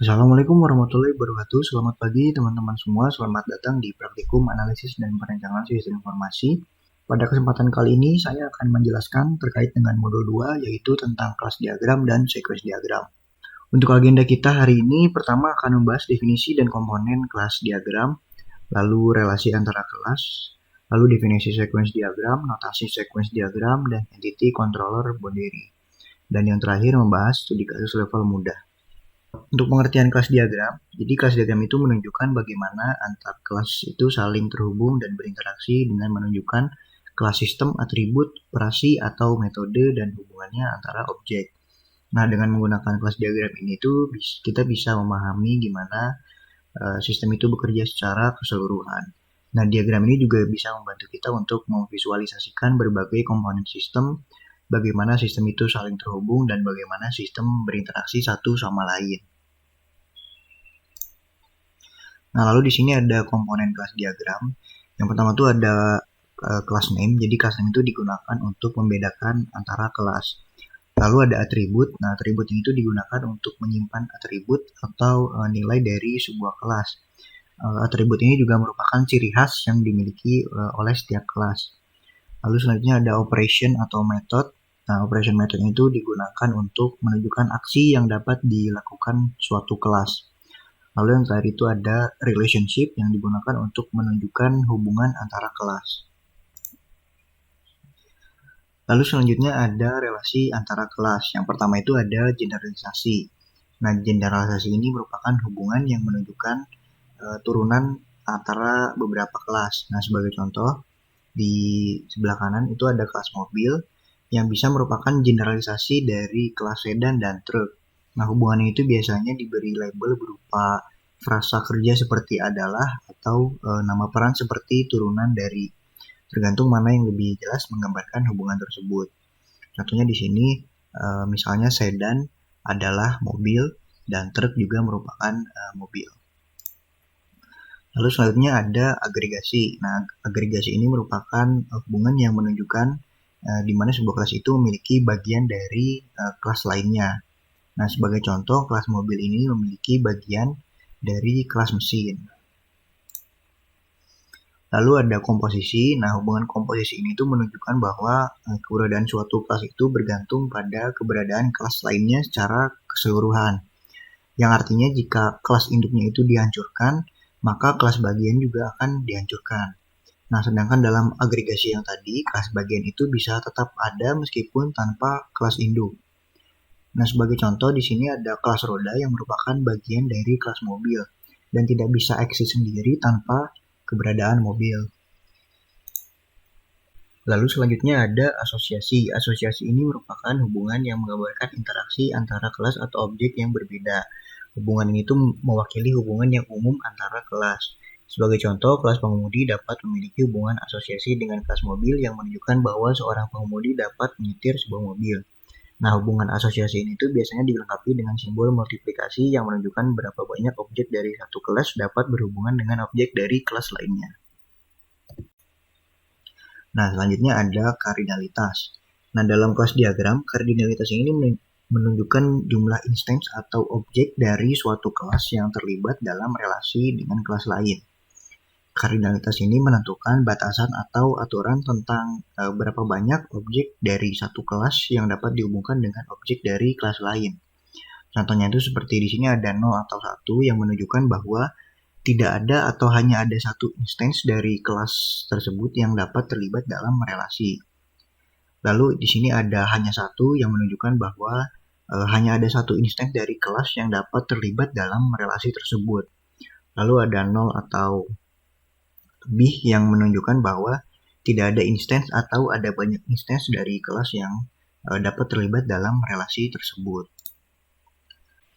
Assalamualaikum warahmatullahi wabarakatuh. Selamat pagi teman-teman semua. Selamat datang di Praktikum Analisis dan Perencanaan Sistem Informasi. Pada kesempatan kali ini saya akan menjelaskan terkait dengan modul 2 yaitu tentang kelas diagram dan sequence diagram. Untuk agenda kita hari ini pertama akan membahas definisi dan komponen kelas diagram, lalu relasi antara kelas, lalu definisi sequence diagram, notasi sequence diagram, dan entity controller boundary. Dan yang terakhir membahas studi kasus level mudah. Untuk pengertian kelas diagram, jadi kelas diagram itu menunjukkan bagaimana antar kelas itu saling terhubung dan berinteraksi dengan menunjukkan kelas sistem, atribut, operasi, atau metode dan hubungannya antara objek. Nah, dengan menggunakan kelas diagram ini tuh kita bisa memahami gimana sistem itu bekerja secara keseluruhan. Nah, diagram ini juga bisa membantu kita untuk memvisualisasikan berbagai komponen sistem, bagaimana sistem itu saling terhubung, dan bagaimana sistem berinteraksi satu sama lain. Nah, lalu di sini ada komponen kelas diagram. Yang pertama tuh ada class name. Jadi class name itu digunakan untuk membedakan antara kelas. Lalu ada atribut. Nah, atribut ini itu digunakan untuk menyimpan atribut atau nilai dari sebuah kelas. Atribut ini juga merupakan ciri khas yang dimiliki oleh setiap kelas. Lalu selanjutnya ada operation atau method. Nah, operation method itu digunakan untuk menunjukkan aksi yang dapat dilakukan suatu kelas. Lalu yang terakhir itu ada relationship yang digunakan untuk menunjukkan hubungan antara kelas. Lalu selanjutnya ada relasi antara kelas. Yang pertama itu ada generalisasi. Nah, generalisasi ini merupakan hubungan yang menunjukkan turunan antara beberapa kelas. Nah, sebagai contoh, di sebelah kanan itu ada kelas mobil yang bisa merupakan generalisasi dari kelas sedan dan truk. Nah, hubungannya itu biasanya diberi label berupa frasa kerja seperti adalah atau nama peran seperti turunan dari, tergantung mana yang lebih jelas menggambarkan hubungan tersebut. Contohnya di sini misalnya sedan adalah mobil dan truk juga merupakan mobil. Lalu selanjutnya ada agregasi. Nah, agregasi ini merupakan hubungan yang menunjukkan di mana sebuah kelas itu memiliki bagian dari kelas lainnya. Nah, sebagai contoh, kelas mobil ini memiliki bagian dari kelas mesin. Lalu ada komposisi. Nah, hubungan komposisi ini tuh menunjukkan bahwa keberadaan suatu kelas itu bergantung pada keberadaan kelas lainnya secara keseluruhan. Yang artinya jika kelas induknya itu dihancurkan, maka kelas bagian juga akan dihancurkan. Nah, sedangkan dalam agregasi yang tadi, kelas bagian itu bisa tetap ada meskipun tanpa kelas induk. Nah, sebagai contoh di sini ada kelas roda yang merupakan bagian dari kelas mobil dan tidak bisa eksis sendiri tanpa keberadaan mobil. Lalu selanjutnya ada asosiasi. Asosiasi ini merupakan hubungan yang menggambarkan interaksi antara kelas atau objek yang berbeda. Hubungan ini tuh mewakili hubungan yang umum antara kelas. Sebagai contoh, kelas pengemudi dapat memiliki hubungan asosiasi dengan kelas mobil yang menunjukkan bahwa seorang pengemudi dapat menyetir sebuah mobil. Nah, hubungan asosiasi ini tuh biasanya dilengkapi dengan simbol multiplikasi yang menunjukkan berapa banyak objek dari satu kelas dapat berhubungan dengan objek dari kelas lainnya. Nah, selanjutnya ada kardinalitas. Nah, dalam kelas diagram, kardinalitas ini menunjukkan jumlah instance atau objek dari suatu kelas yang terlibat dalam relasi dengan kelas lain. Kardinalitas ini menentukan batasan atau aturan tentang berapa banyak objek dari satu kelas yang dapat dihubungkan dengan objek dari kelas lain. Contohnya itu seperti di sini ada 0 atau 1 yang menunjukkan bahwa tidak ada atau hanya ada satu instance dari kelas tersebut yang dapat terlibat dalam relasi. Lalu di sini ada hanya satu yang menunjukkan bahwa hanya ada satu instance dari kelas yang dapat terlibat dalam relasi tersebut. Lalu ada 0 atau lebih yang menunjukkan bahwa tidak ada instance atau ada banyak instance dari kelas yang dapat terlibat dalam relasi tersebut.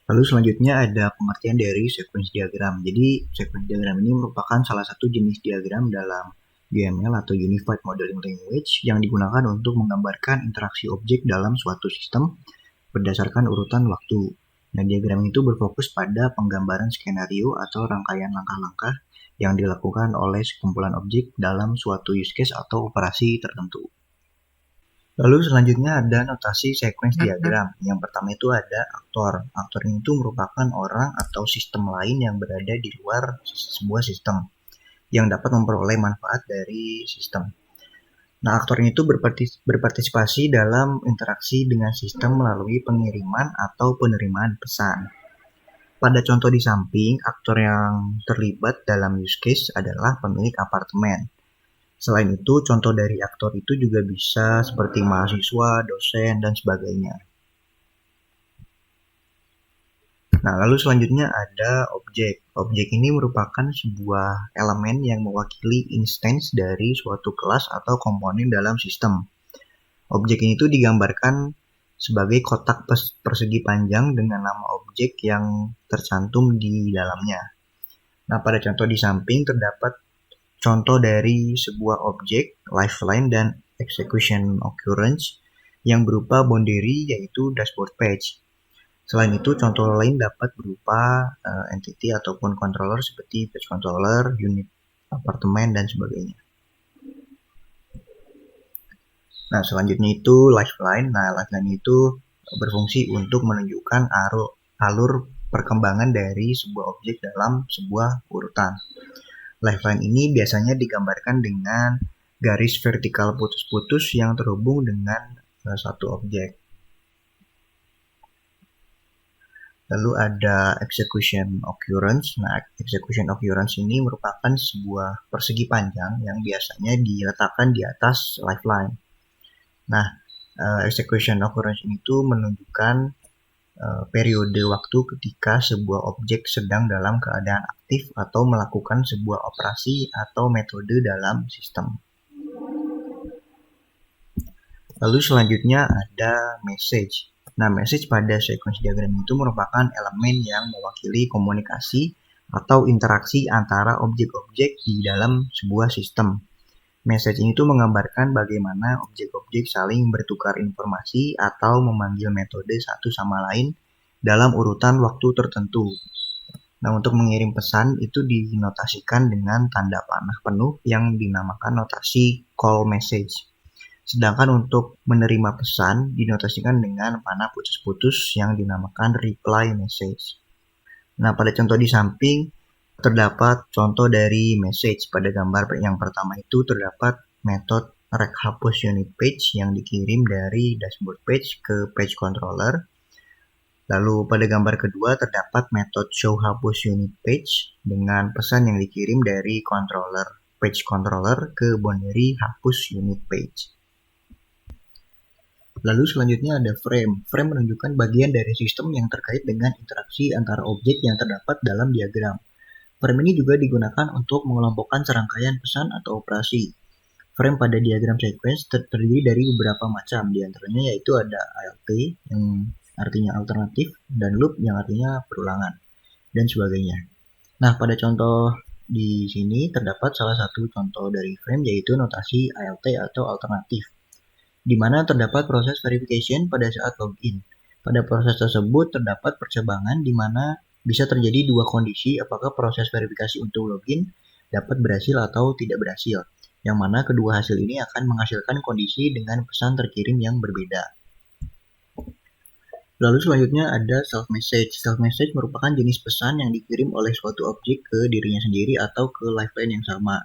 Lalu selanjutnya ada pengertian dari sequence diagram. Jadi sequence diagram ini merupakan salah satu jenis diagram dalam UML atau Unified Modeling Language yang digunakan untuk menggambarkan interaksi objek dalam suatu sistem berdasarkan urutan waktu. Nah, diagram itu berfokus pada penggambaran skenario atau rangkaian langkah-langkah yang dilakukan oleh sekumpulan objek dalam suatu use case atau operasi tertentu. Lalu selanjutnya ada notasi sequence diagram. Yang pertama itu ada aktor. Aktor itu merupakan orang atau sistem lain yang berada di luar sebuah sistem yang dapat memperoleh manfaat dari sistem. Nah, aktor itu berpartisipasi dalam interaksi dengan sistem melalui pengiriman atau penerimaan pesan. Pada contoh di samping, aktor yang terlibat dalam use case adalah pemilik apartemen. Selain itu, contoh dari aktor itu juga bisa seperti mahasiswa, dosen, dan sebagainya. Nah, lalu selanjutnya ada objek. Objek ini merupakan sebuah elemen yang mewakili instance dari suatu kelas atau komponen dalam sistem. Objek ini tuh digambarkan sebagai kotak persegi panjang dengan nama objek yang tercantum di dalamnya. Nah, pada contoh di samping terdapat contoh dari sebuah objek, lifeline dan execution occurrence yang berupa boundary yaitu dashboard page. Selain itu, contoh lain dapat berupa entity ataupun controller seperti page controller, unit apartemen, dan sebagainya. Nah, selanjutnya itu lifeline. Nah, lifeline itu berfungsi untuk menunjukkan alur perkembangan dari sebuah objek dalam sebuah urutan. Lifeline ini biasanya digambarkan dengan garis vertikal putus-putus yang terhubung dengan satu objek. Lalu ada execution occurrence. Nah, execution occurrence ini merupakan sebuah persegi panjang yang biasanya diletakkan di atas lifeline. Nah, execution occurrence itu menunjukkan periode waktu ketika sebuah objek sedang dalam keadaan aktif atau melakukan sebuah operasi atau metode dalam sistem. Lalu selanjutnya ada message. Nah, message pada sequence diagram itu merupakan elemen yang mewakili komunikasi atau interaksi antara objek-objek di dalam sebuah sistem. Message ini tuh menggambarkan bagaimana objek-objek saling bertukar informasi atau memanggil metode satu sama lain dalam urutan waktu tertentu. Nah, untuk mengirim pesan itu dinotasikan dengan tanda panah penuh yang dinamakan notasi call message. Sedangkan untuk menerima pesan dinotasikan dengan panah putus-putus yang dinamakan reply message. Nah, pada contoh di samping terdapat contoh dari message. Pada gambar yang pertama itu terdapat metode rekhapus unit page yang dikirim dari dashboard page ke page controller. Lalu pada gambar kedua terdapat metode show hapus unit page dengan pesan yang dikirim dari page controller ke boundary hapus unit page. Lalu selanjutnya ada frame. Frame menunjukkan bagian dari sistem yang terkait dengan interaksi antara objek yang terdapat dalam diagram. Frame ini juga digunakan untuk mengelompokkan serangkaian pesan atau operasi. Frame pada diagram sequence terdiri dari beberapa macam, diantaranya yaitu ada ALT yang artinya alternatif dan loop yang artinya perulangan dan sebagainya. Nah, pada contoh di sini terdapat salah satu contoh dari frame yaitu notasi ALT atau alternatif, di mana terdapat proses verification pada saat login. Pada proses tersebut terdapat percabangan di mana bisa terjadi dua kondisi apakah proses verifikasi untuk login dapat berhasil atau tidak berhasil, yang mana kedua hasil ini akan menghasilkan kondisi dengan pesan terkirim yang berbeda. Lalu selanjutnya ada self-message. Self-message merupakan jenis pesan yang dikirim oleh suatu objek ke dirinya sendiri atau ke lifeline yang sama.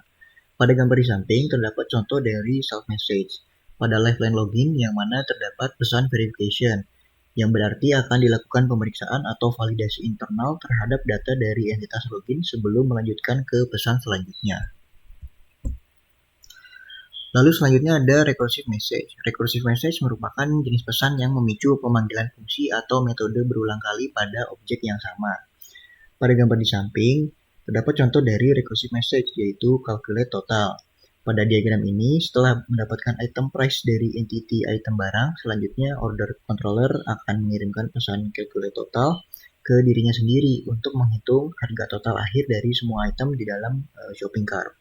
Pada gambar di samping terdapat contoh dari self-message. Pada lifeline login yang mana terdapat pesan verification, yang berarti akan dilakukan pemeriksaan atau validasi internal terhadap data dari entitas login sebelum melanjutkan ke pesan selanjutnya. Lalu selanjutnya ada recursive message. Recursive message merupakan jenis pesan yang memicu pemanggilan fungsi atau metode berulang kali pada objek yang sama. Pada gambar di samping, terdapat contoh dari recursive message yaitu calculate total. Pada diagram ini, setelah mendapatkan item price dari entity item barang, selanjutnya order controller akan mengirimkan pesan calculate total ke dirinya sendiri untuk menghitung harga total akhir dari semua item di dalam shopping cart.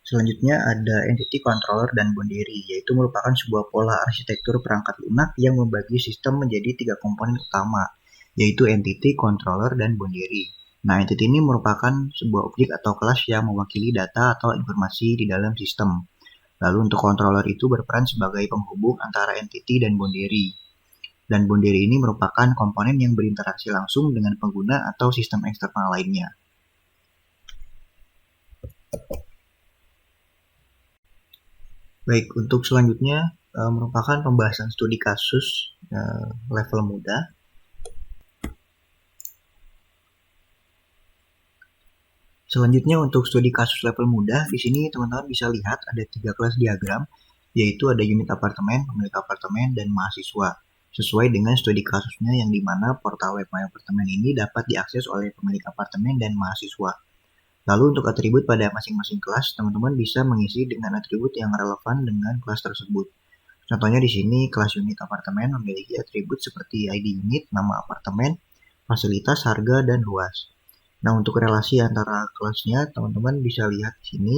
Selanjutnya ada entity controller dan boundary, yaitu merupakan sebuah pola arsitektur perangkat lunak yang membagi sistem menjadi 3 komponen utama, yaitu entity, controller, dan boundary. Nah, entity ini merupakan sebuah objek atau kelas yang mewakili data atau informasi di dalam sistem. Lalu untuk controller itu berperan sebagai penghubung antara entity dan boundary. Dan boundary ini merupakan komponen yang berinteraksi langsung dengan pengguna atau sistem eksternal lainnya. Baik, untuk selanjutnya merupakan pembahasan studi kasus level mudah. Selanjutnya untuk studi kasus level mudah, di sini teman-teman bisa lihat ada 3 kelas diagram, yaitu ada unit apartemen, pemilik apartemen, dan mahasiswa. Sesuai dengan studi kasusnya yang dimana portal web My Apartemen ini dapat diakses oleh pemilik apartemen dan mahasiswa. Lalu untuk atribut pada masing-masing kelas, teman-teman bisa mengisi dengan atribut yang relevan dengan kelas tersebut. Contohnya di sini kelas unit apartemen memiliki atribut seperti ID unit, nama apartemen, fasilitas, harga, dan luas. Nah, untuk relasi antara kelasnya, teman-teman bisa lihat di sini.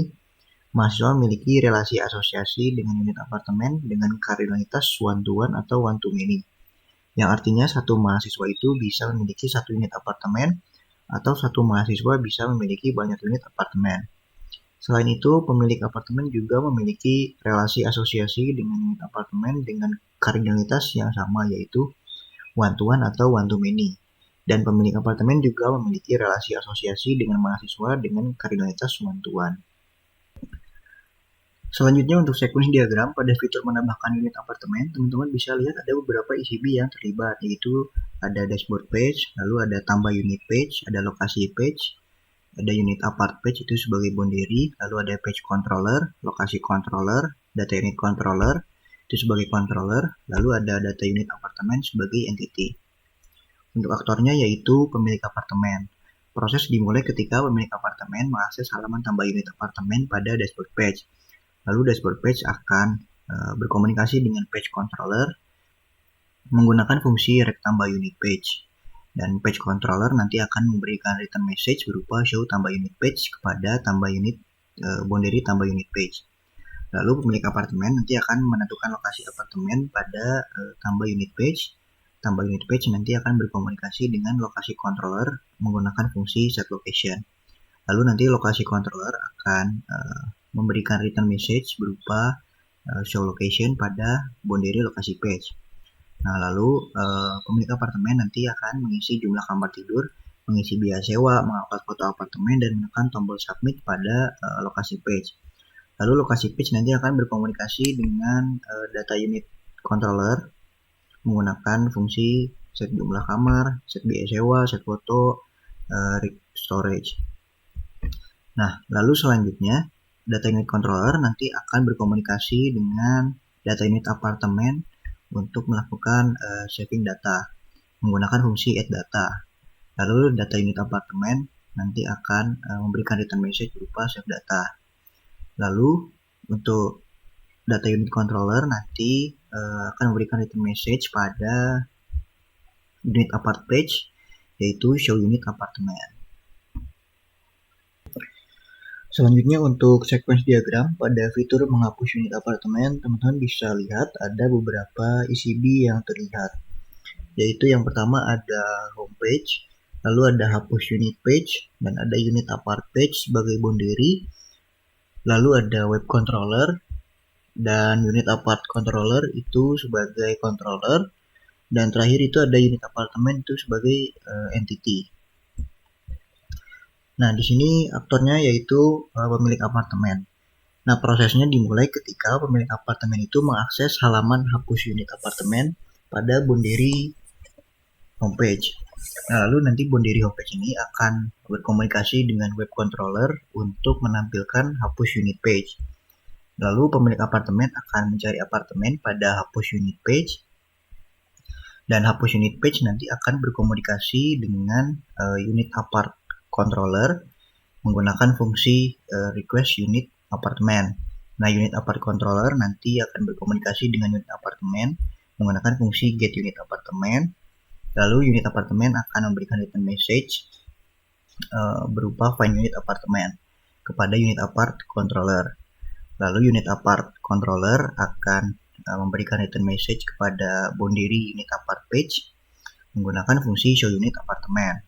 Mahasiswa memiliki relasi asosiasi dengan unit apartemen dengan kardinalitas one to one atau one to many. Yang artinya satu mahasiswa itu bisa memiliki satu unit apartemen atau satu mahasiswa bisa memiliki banyak unit apartemen. Selain itu, pemilik apartemen juga memiliki relasi asosiasi dengan unit apartemen dengan kardinalitas yang sama, yaitu one to one atau one to many. Dan pemilik apartemen juga memiliki relasi asosiasi dengan mahasiswa dengan kardinalitas one to one. Selanjutnya untuk sequence diagram pada fitur menambahkan unit apartemen, teman-teman bisa lihat ada beberapa ECB yang terlibat, yaitu ada dashboard page, lalu ada tambah unit page, ada lokasi page, ada unit apart page itu sebagai boundary, lalu ada page controller, lokasi controller, data unit controller itu sebagai controller, lalu ada data unit apartemen sebagai entity. Untuk aktornya yaitu pemilik apartemen. Proses dimulai ketika pemilik apartemen mengakses halaman tambah unit apartemen pada dashboard page. Lalu dashboard page akan berkomunikasi dengan page controller menggunakan fungsi rect tambah unit page. Dan page controller nanti akan memberikan return message berupa show tambah unit page kepada tambah unit boundary tambah unit page. Lalu pemilik apartemen nanti akan menentukan lokasi apartemen pada tambah unit page. Tambah unit page nanti akan berkomunikasi dengan lokasi controller menggunakan fungsi set location. Lalu nanti lokasi controller akan memberikan return message berupa show location pada boundary lokasi page. Nah, lalu pemilik apartemen nanti akan mengisi jumlah kamar tidur, mengisi biaya sewa, mengupload foto apartemen, dan menekan tombol submit pada lokasi page. Lalu lokasi page nanti akan berkomunikasi dengan data unit controller menggunakan fungsi set jumlah kamar, set biaya sewa, set foto, storage. Nah, lalu selanjutnya data unit controller nanti akan berkomunikasi dengan data unit apartemen untuk melakukan saving data menggunakan fungsi add data. Lalu data unit apartemen nanti akan memberikan return message berupa save data. Lalu untuk data unit controller nanti akan memberikan return message pada unit apart page yaitu show unit apartemen. Selanjutnya untuk sequence diagram pada fitur menghapus unit apartemen, teman-teman bisa lihat ada beberapa ECB yang terlihat. Yaitu yang pertama ada home page, lalu ada hapus unit page, dan ada unit apart page sebagai boundary, lalu ada web controller, dan unit apart controller itu sebagai controller, dan terakhir itu ada unit apartemen itu sebagai entity. Nah, di sini aktornya yaitu pemilik apartemen. Nah, prosesnya dimulai ketika pemilik apartemen itu mengakses halaman hapus unit apartemen pada boundary homepage. Nah, lalu nanti boundary homepage ini akan berkomunikasi dengan web controller untuk menampilkan hapus unit page. Lalu pemilik apartemen akan mencari apartemen pada hapus unit page. Dan hapus unit page nanti akan berkomunikasi dengan unit apart controller menggunakan fungsi request unit apartemen. Nah, unit apart controller nanti akan berkomunikasi dengan unit apartemen menggunakan fungsi get unit apartemen. Lalu unit apartemen akan memberikan return message berupa find unit apartemen kepada unit apart controller. Lalu unit apart controller akan memberikan return message kepada boundary unit apart page menggunakan fungsi show unit apartemen.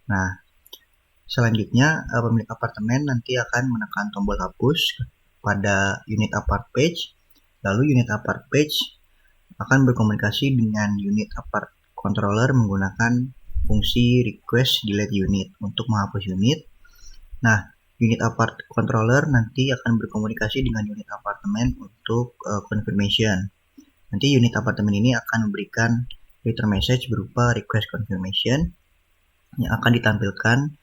Nah, Selanjutnya, pemilik apartemen nanti akan menekan tombol hapus pada unit apart page, lalu unit apart page akan berkomunikasi dengan unit apart controller menggunakan fungsi request delete unit untuk menghapus unit. Nah, unit apart controller nanti akan berkomunikasi dengan unit apartemen untuk confirmation. Nanti unit apartemen ini akan memberikan return message berupa request confirmation yang akan ditampilkan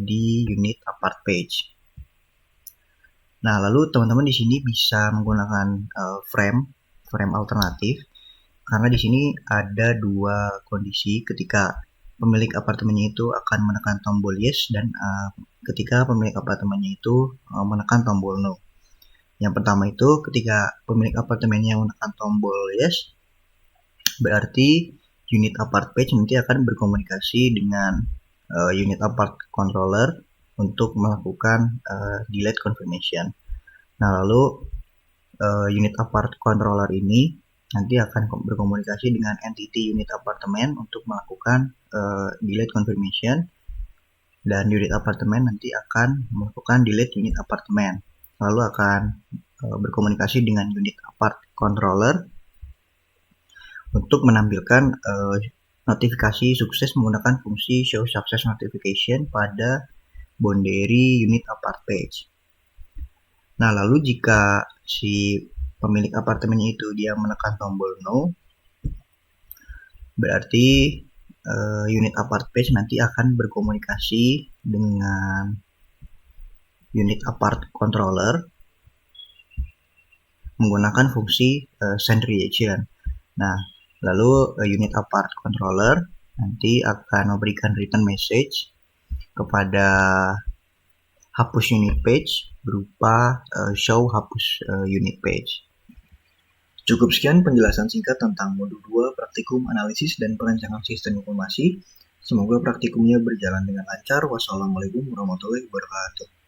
di unit apart page. Nah, lalu teman-teman di sini bisa menggunakan frame alternatif karena di sini ada dua kondisi ketika pemilik apartemennya itu akan menekan tombol yes dan ketika pemilik apartemennya itu menekan tombol no. Yang pertama itu ketika pemilik apartemennya menekan tombol yes, berarti unit apart page nanti akan berkomunikasi dengan unit apart controller untuk melakukan delete confirmation. Nah, lalu unit apart controller ini nanti akan berkomunikasi dengan entity unit apartemen untuk melakukan delete confirmation, dan unit apartemen nanti akan melakukan delete unit apartemen, lalu akan berkomunikasi dengan unit apart controller untuk menampilkan notifikasi sukses menggunakan fungsi show success notification pada boundary unit apart page. Nah, lalu jika si pemilik apartemennya itu dia menekan tombol no, berarti unit apart page nanti akan berkomunikasi dengan unit apart controller menggunakan fungsi send reaction. Nah, lalu unit apart controller nanti akan memberikan return message kepada hapus unit page berupa show hapus unit page. Cukup sekian penjelasan singkat tentang modul 2 praktikum analisis dan perancangan sistem informasi. Semoga praktikumnya berjalan dengan lancar. Wassalamualaikum warahmatullahi wabarakatuh.